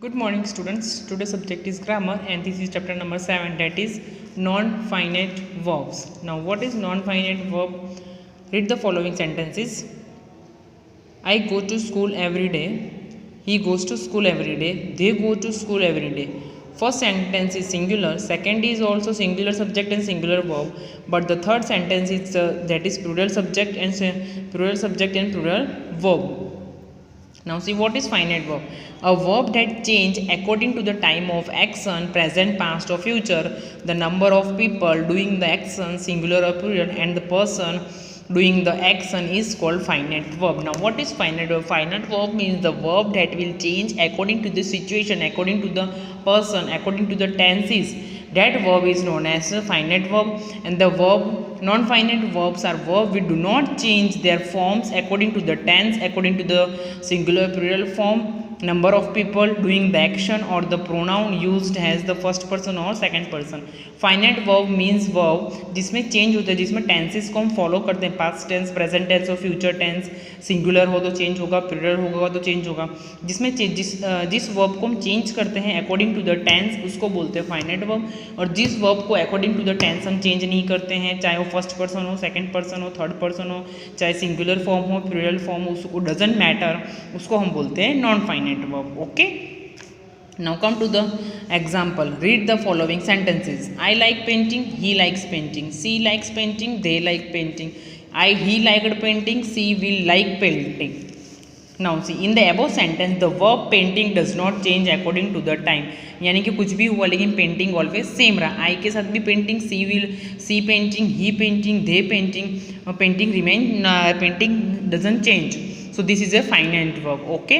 Good morning students. Today's subject is grammar and this is chapter number 7, that is non-finite verbs. Now what is non-finite verb? Read the following sentences. I go to school every day. He goes to school every day. They go to school every day. First sentence is singular. Second is also singular subject and singular verb. But the third sentence is that is plural subject and plural verb. Now see what is finite verb. A verb that change according to the time of action, present, past or future, the number of people doing the action, singular or plural, and the person doing the action is called finite verb. Now what is finite verb? Finite verb means the verb that will change according to the situation, according to the person, according to the tenses. That verb is known as a finite verb, and the verb non-finite verbs are verbs which do not change their forms according to the tense, according to the singular plural form, number of people doing the action, or the pronoun used as the first person or second person. Finite verb means verb जिसमें change होता है, जिसमें tenses को हम follow करते हैं, past tense, present tense और future tense. Singular हो तो चेंज होगा, प्लूरल होगा तो चेंज होगा. जिसमें जिस वर्ब को हम चेंज करते हैं अकॉर्डिंग टू द टेंस उसको बोलते हैं फाइनाइट वर्ब. और जिस वर्ब को अकॉर्डिंग टू द टेंस हम चेंज नहीं करते हैं, चाहे वो फर्स्ट पर्सन हो, सेकंड पर्सन हो, थर्ड पर्सन हो, चाहे सिंगुलर फॉर्म हो, प्लूरल फॉर्म हो, उसको डजंट मैटर, उसको हम बोलते हैं non finite verb. Okay, now come to the example. Read the following sentences. I like painting. He likes painting. She likes painting. They like painting. He liked painting. She will like painting. Now see, in the above sentence the verb painting does not change according to the time. यानी कि कुछ भी हुआ लेकिन painting always same रहा. आई के साथ भी painting, she painting, he painting, they painting, painting remain, painting doesn't change. So this is a finite verb. Okay,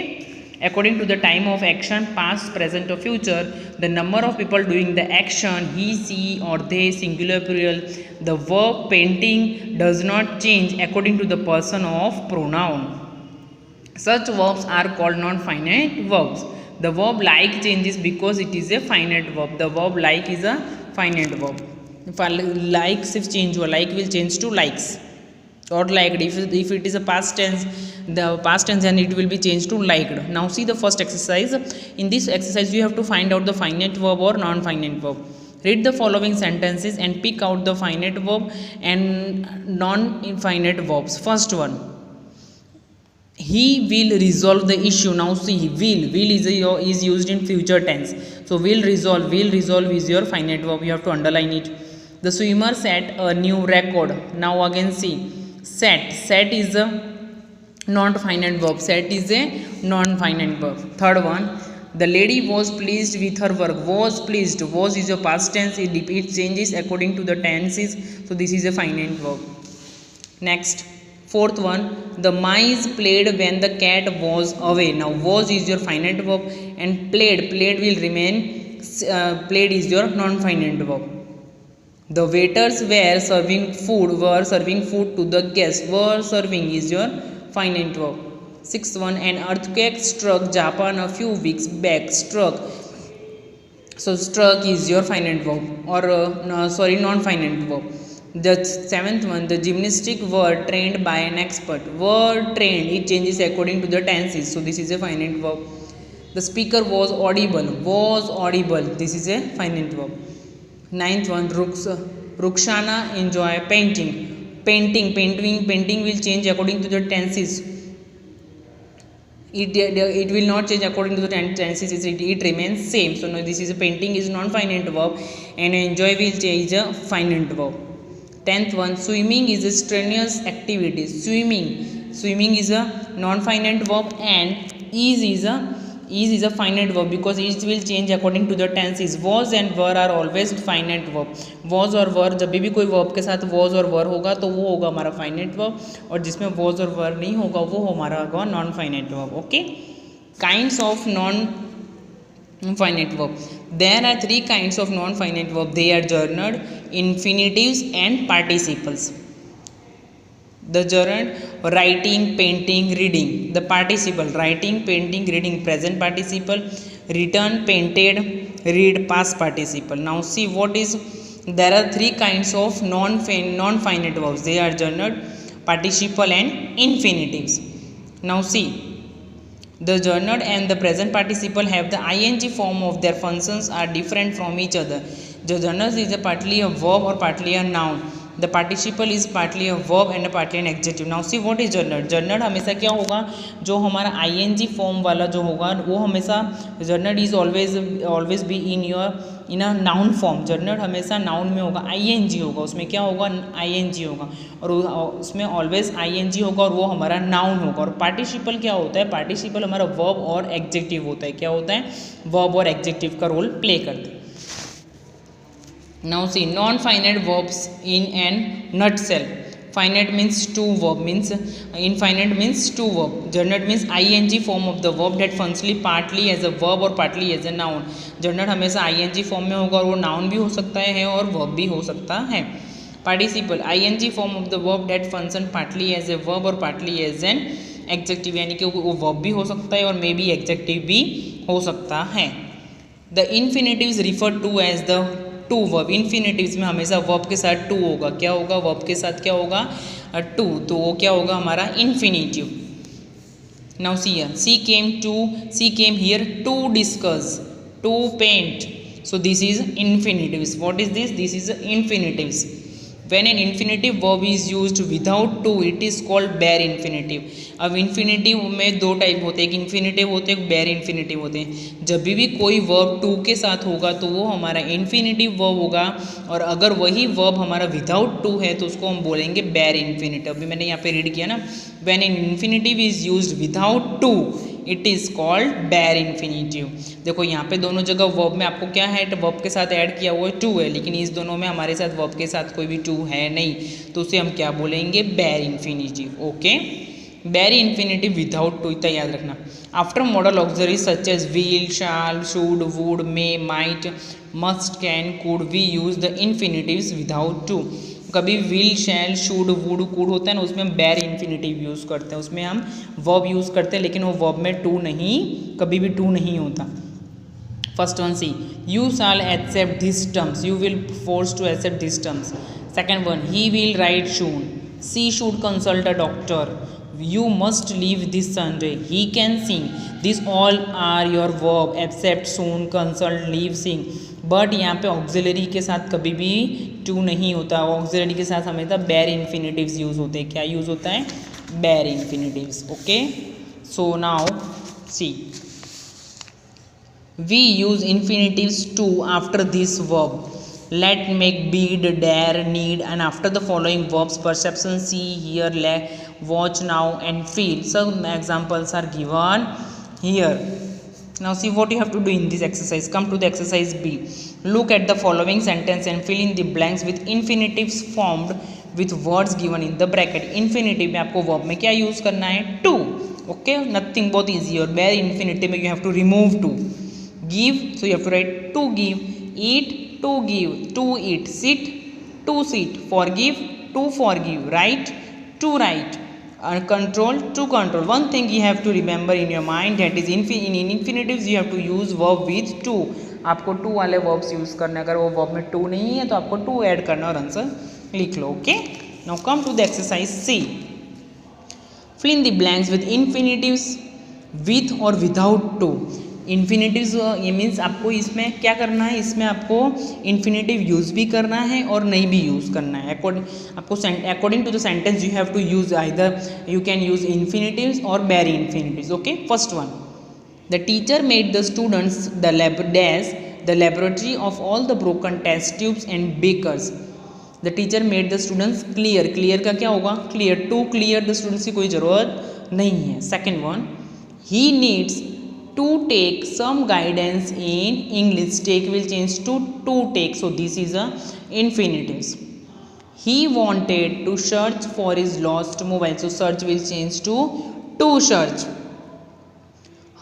according to the time of action, past, present or future, the number of people doing the action, he, she or they, singular, plural, the verb painting does not change according to the person of pronoun. Such verbs are called non-finite verbs. The verb like changes because it is a finite verb. The verb like is a finite verb. If like सिर्फ change हुआ, like will change to likes or liked. If it is a past tense, the past tense, and it will be changed to liked. Now see the first exercise. In this exercise you have to find out the finite verb or non-finite verb. Read the following sentences and pick out the finite verb and non-finite verbs. First one, he will resolve the issue. Now see, will is used in future tense, so will resolve is your finite verb. You have to underline it. The swimmer set a new record. Now again see, set is a non-finite verb. Set is a non-finite verb. Third one, the lady was pleased with her work. Was pleased, was is your past tense. It changes according to the tenses, so this is a finite verb. Next, fourth one, the mice played when the cat was away. Now was is your finite verb and played will remain, played is your non-finite verb. The waiters were serving food to the guests. Were serving is your finite verb. Sixth one, an earthquake struck Japan a few weeks back. Struck, so struck is your finite verb or non-finite verb. The seventh one, the gymnastic were trained by an expert. Were trained, it changes according to the tenses, so this is a finite verb. The speaker was audible, this is a finite verb. Ninth one, Ruxana enjoy painting. Painting will change according to the tenses. It will not change according to the tenses. It remains same. So now this is a painting is non-finite verb and enjoy will change a finite verb. 10th one, swimming is a strenuous activity. Swimming is a non-finite verb and is a finite verb because it will change according to the tenses. Was and were are always finite verb. Was और were, जब भी कोई verb के साथ was और were होगा तो वो होगा हमारा finite verb, और जिसमें was और were नहीं होगा वो हमारा होगा non-finite verb. Okay, kinds of non-finite verb. There are three kinds of non-finite verb. They are gerund, infinitives and participles. The gerund, writing, painting, reading. The participle, writing, painting, reading, present participle. Written, painted, read, past participle. Now see what is, there are three kinds of non-finite verbs. They are gerund, participle and infinitives. Now see, The gerund and the present participle have the ing form of their functions are different from each other. The gerund is a partly a verb or partly a noun. The participle is partly a verb and a partly an adjective. Now see what is gerund. Gerund हमेशा क्या होगा, जो हमारा ing form वाला जो होगा वो हमेशा gerund is always be in a noun form. gerund हमेशा नाउन में होगा, ing होगा, उसमें क्या होगा, ing होगा, और उसमें ऑलवेज ing होगा और वो हमारा नाउन होगा. और पार्टिसिपल क्या होता है, पार्टिसिपल हमारा वर्ब और एग्जेक्टिव होता है. क्या होता है, वर्ब और एग्जेक्टिव का रोल प्ले करते हैं. Now see non-finite verbs in an nutshell. Finite means two verb, means infinite means two verb. Gerund means ing form of the verb that functionally partly as a verb or partly as a noun. Gerund हमेशा ing form में होगा और वो noun भी हो सकता है और verb भी हो सकता है. Participle ing form of the verb that function partly as a verb or partly as an adjective, यानी कि वो verb भी हो सकता है और may be adjective भी हो सकता है. The infinitives referred to as the to verb. Infinitives में हमेशा वर्ब के साथ टू होगा. क्या होगा, वर्ब के साथ क्या होगा, टू. तो वो क्या होगा हमारा infinitive. Now she came here to discuss, to paint. So this is infinitives. What is this, this is infinitives. When an infinitive verb is used without to, it is called bare infinitive. अब infinitive में दो type होते हैं, एक infinitive होते हैं, एक bare infinitive होते हैं. जब भी कोई वर्ब टू के साथ होगा तो वो हमारा इन्फिनेटिव वर्ब होगा, और अगर वही वर्ब हमारा विदाउट टू है तो उसको हम बोलेंगे bare इन्फिनेटिव. अभी मैंने यहाँ पे रीड किया ना, when an infinitive is used without to, it is called bare infinitive. देखो यहाँ पे दोनों जगह वर्ब में आपको क्या है, वर्ब के साथ ऐड किया हुआ है टू है, लेकिन इस दोनों में हमारे साथ वर्ब के साथ कोई भी टू है नहीं, तो उसे हम क्या बोलेंगे, bare infinitive. Okay, bare infinitive without to, इतना याद रखना. After modal auxiliary such as will, shall, should, would, may, might, must, can, could, we use the infinitives without to. कभी will, shall, should, would, could होता है ना, उसमें हम bare infinitive use करते हैं, उसमें हम वर्ब यूज़ करते हैं, लेकिन वो वर्ब में टू नहीं, कभी भी टू नहीं होता. First one see, you shall accept this terms, you will force to accept this terms. Second one, he will write soon, she should consult a doctor, you must leave this Sunday, he can sing. These all are your verb except soon, consult, leave, sing. But यहाँ पे auxiliary के साथ कभी भी to नहीं होता. Auxiliary के साथ हमेशा bare इन्फिनेटिव्स यूज होते हैं. क्या यूज होता है, bare infinitives. Okay, so now see, we use infinitives to after this verb. Let, make, bid, dare, need, and after the following verbs: perception, see, hear, watch, now, and feel. Some examples are given here. Now see what you have to do in this exercise. Come to the exercise B. Look at the following sentence and fill in the blanks with infinitives formed with words given in the bracket. Infinitive में आपको verb में क्या use करना है, to. Okay, nothing, बहुत easy. और bare infinitive में you have to remove to. Give, so you have to write to give. Eat, to give, to eat. Sit, to sit. Forgive, to forgive. Write, to write. Control, to control. One thing you have to remember in your mind, that is in infinitives you have to use verb with to. आपको to वाले verbs use करना है. अगर वो verb में to नहीं है तो आपको टू ऐड करना और आंसर लिख लो. Okay, now come to the exercise C. Fill in the blanks with infinitives with और विदाउट टू. इन्फिनेटिव्स ये मीन्स आपको इसमें क्या करना है, इसमें आपको इन्फिनेटिव यूज़ भी करना है और नहीं भी यूज़ करना है. According to the sentence you have to use either, you can use infinitives और bare infinitives. Okay, first one, the teacher made the students the laboratory of all the broken test tubes and beakers. The teacher made the students clear. Clear का क्या होगा, clear. To clear the students की कोई ज़रूरत नहीं है. Second one, he needs to take some guidance in English. Take will change to take, so this is a infinitives. He wanted to search for his lost mobile, so search will change to search.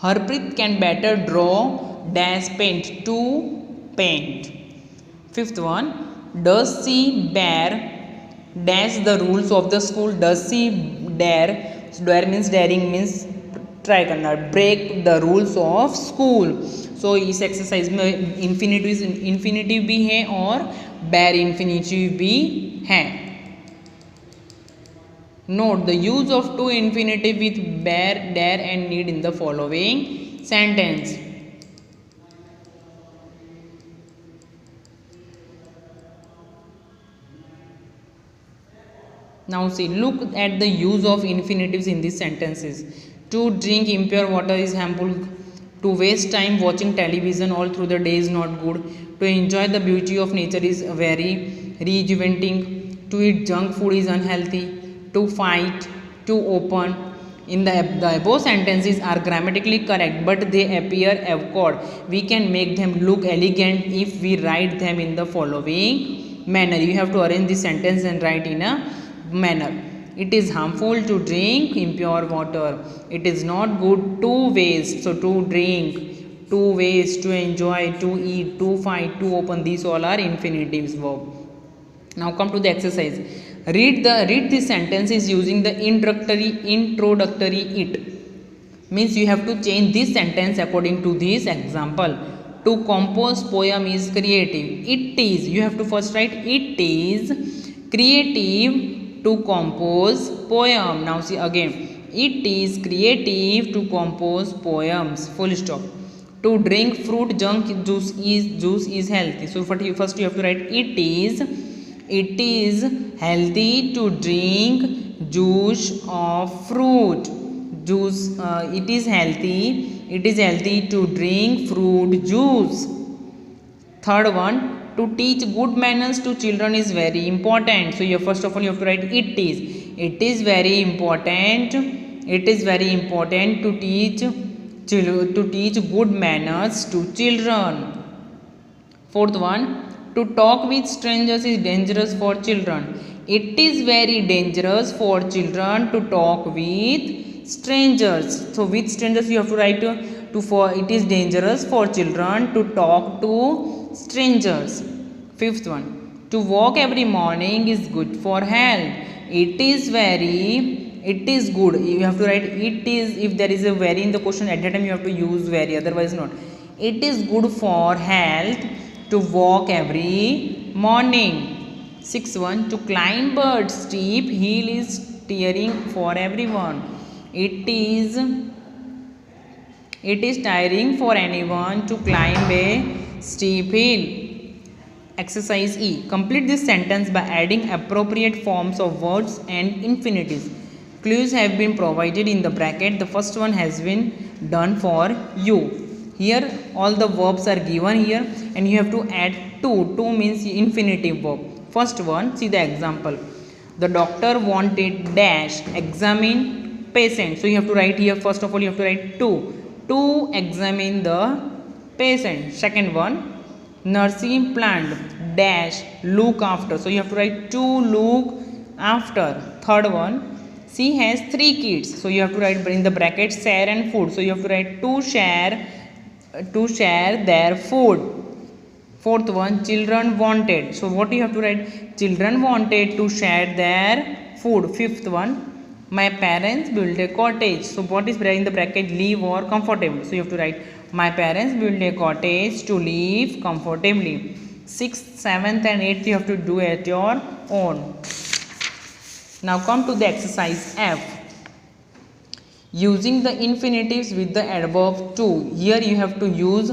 Harpreet can better draw dash paint, to paint. Fifth one, does she bear dash the rules of the school. Does she dare, so dare means daring, means try करना, break the rules of school. So इस एक्सरसाइज में infinitive भी है और bare infinitive भी है. Note the use of to infinitive with bear, dare and need in the following sentence. Now see, look at the use of infinitives in these sentences. To drink impure water is harmful. To waste time watching television all through the day is not good. To enjoy the beauty of nature is very rejuvenating. To eat junk food is unhealthy. To fight, to open. In the above sentences are grammatically correct, but they appear awkward. We can make them look elegant if we write them in the following manner. You have to arrange the sentence and write in a manner. It is harmful to drink impure water. It is not good to waste. So to drink, to waste, to enjoy, to eat, to fight, to open, these all are infinitives verb. Now come to the exercise. Read these sentences using the introductory it. Means you have to change this sentence according to this example. To compose poem is creative. It is, you have to first write it is creative to compose poem. Now see again, it is creative to compose poems, full stop. To drink fruit juice is healthy. So first you have to write it is healthy to drink juice of fruit. It is healthy to drink fruit juice. Third one, to teach good manners to children is very important. So you first of all you have to write it is very important to teach good manners to children. Fourth one, to talk with strangers is dangerous for children. It is very dangerous for children to talk with strangers. So with strangers you have to write for it is dangerous for children to talk to strangers. Fifth one, to walk every morning is good for health. It is good. You have to write it is, if there is a very in the question, at that time you have to use very, otherwise not. It is good for health to walk every morning. Sixth one, to climb a steep hill is tiring for everyone. It is tiring for anyone to climb a steep hill. Exercise E. Complete this sentence by adding appropriate forms of words and infinitives. Clues have been provided in the bracket. The first one has been done for you. Here all the verbs are given here and you have to add to. To means infinitive verb. First one, see the example. The doctor wanted dash examine patient. So you have to write here, first of all you have to write to examine the patient. Second one, nursing planned dash look after. So you have to write to look after. Third one, she has 3 kids. So you have to write in the bracket share and food. So you have to write to share their food. Fourth one, children wanted. So what you have to write? Children wanted to share their food. Fifth one, my parents built a cottage. So what is in the bracket? Live or comfortable. So you have to write my parents built a cottage to live comfortably. 6th, 7th and 8th you have to do at your own. Now come to the exercise F. Using the infinitives with the adverb to. Here you have to use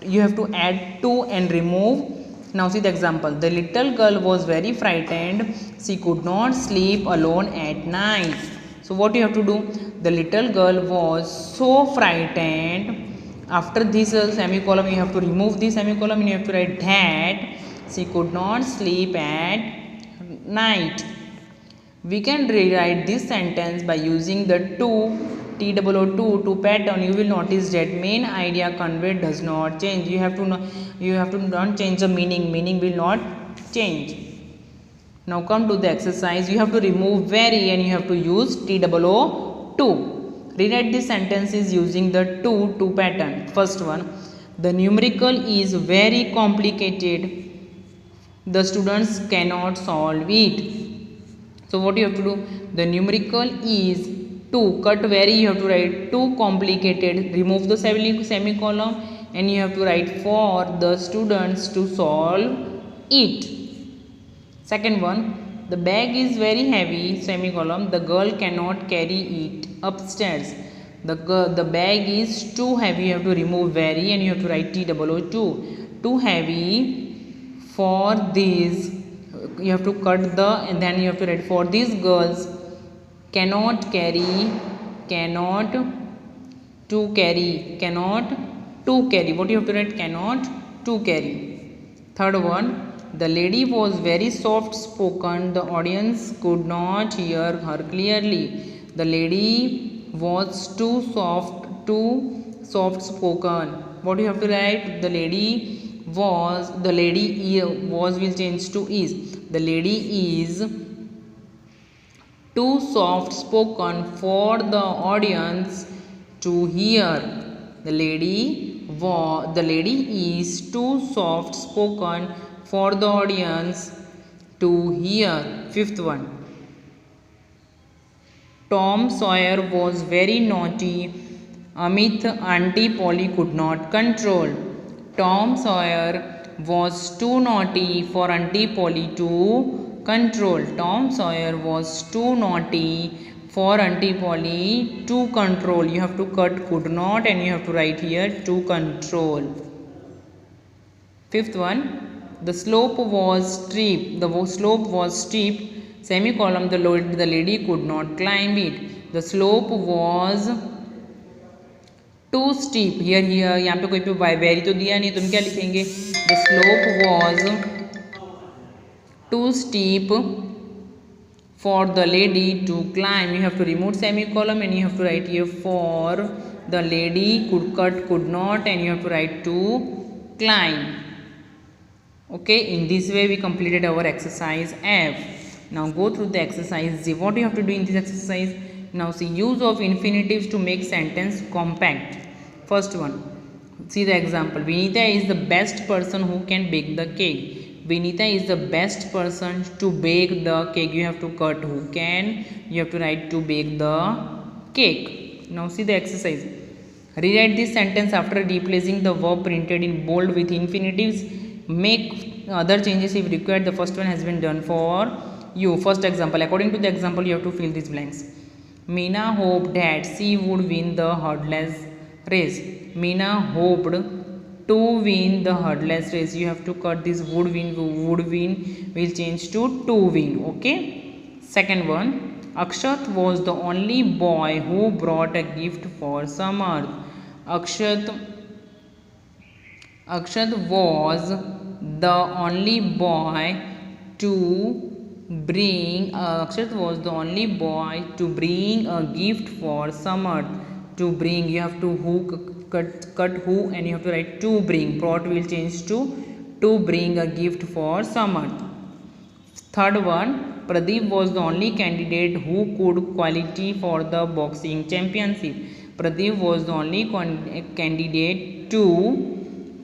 you have to add to and remove. Now see the example. The little girl was very frightened. She could not sleep alone at night. So what you have to do? The little girl was so frightened. After this semicolon you have to remove this semicolon and you have to write that she could not sleep at night. We can rewrite this sentence by using the to pattern. You will notice that main idea conveyed does not change. You have to not change the meaning. Meaning will not change. Now come to the exercise. You have to remove very and you have to use to. Rewrite these sentences using the to pattern. First one, the numerical is very complicated. The students cannot solve it. So what you have to do? The numerical is to, cut very, you have to write too complicated, remove the semicolon and you have to write for the students to solve it. Second one, The bag is very heavy, semicolon. The girl cannot carry it upstairs. The bag is too heavy. You have to remove very and you have to write TOO2. Too heavy for these. You have to cut the and then you have to write for these girls. Cannot carry. Cannot to carry. Cannot to carry. What you have to write? Cannot to carry. Third one. The lady was very soft spoken. The audience could not hear her clearly. The lady was too soft spoken. What you have to write? The lady was will change to is. The lady is too soft spoken for the audience to hear. The lady is too soft spoken for the audience to hear. Fifth one. Tom Sawyer was very naughty. Amit Auntie Polly could not control. Tom Sawyer was too naughty for Auntie Polly to control. Tom Sawyer was too naughty for Auntie Polly to control. You have to cut could not and you have to write here to control. Fifth one. The slope was steep. The slope was steep. Semicolon. The lady could not climb it. The slope was too steep. Here यहाँ पे कोई पे very तो दिया नहीं, तुम क्या लिखेंगे? The slope was too steep for the lady to climb. You have to remove semicolon and you have to write here for the lady could not and you have to write to climb. Okay, in this way we completed our exercise F. Now go through the exercise Z. What you have to do in this exercise? Now see use of infinitives to make sentence compact. First one, see the example. Vinita is the best person who can bake the cake. Vinita is the best person to bake the cake. You have to cut who can. You have to write to bake the cake. Now see the exercise. Rewrite this sentence after replacing the verb printed in bold with infinitives. Make other changes if required. The first one has been done for you. First example. According to the example, you have to fill these blanks. Meena hoped that she would win the hurdles race. Meena hoped to win the hurdles race. You have to cut this would win will change to win. Okay. Second one. Akshat was the only boy who brought a gift for Samarth. Akshat was the only boy to bring a gift for Samarth. To bring, you have to cut who and you have to write to bring. Brought will change to bring a gift for Samarth. Third one, Pradeep was the only candidate who could qualify for the boxing championship. Pradeep was the only candidate to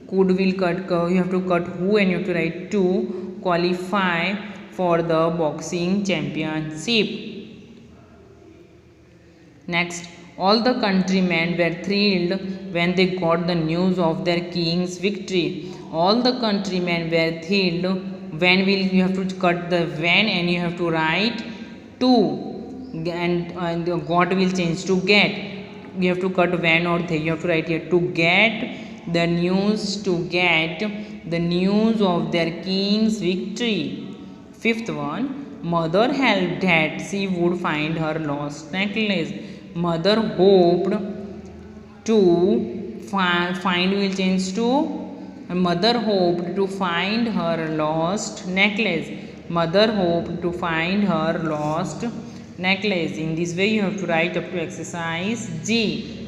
could will cut, you have to cut who and you have to write to qualify for the boxing championship. Next, all the countrymen were thrilled when they got the news of their king's victory. All the countrymen were thrilled when you have to cut the when and you have to write to and got will change to get. You have to cut when or they. You have to write here to get the news of their king's victory. Fifth one, mother helped that she would find her lost necklace. Mother hoped to find will change to mother hoped to find her lost necklace. Mother hoped to find her lost necklace. In this way you have to write up to exercise G.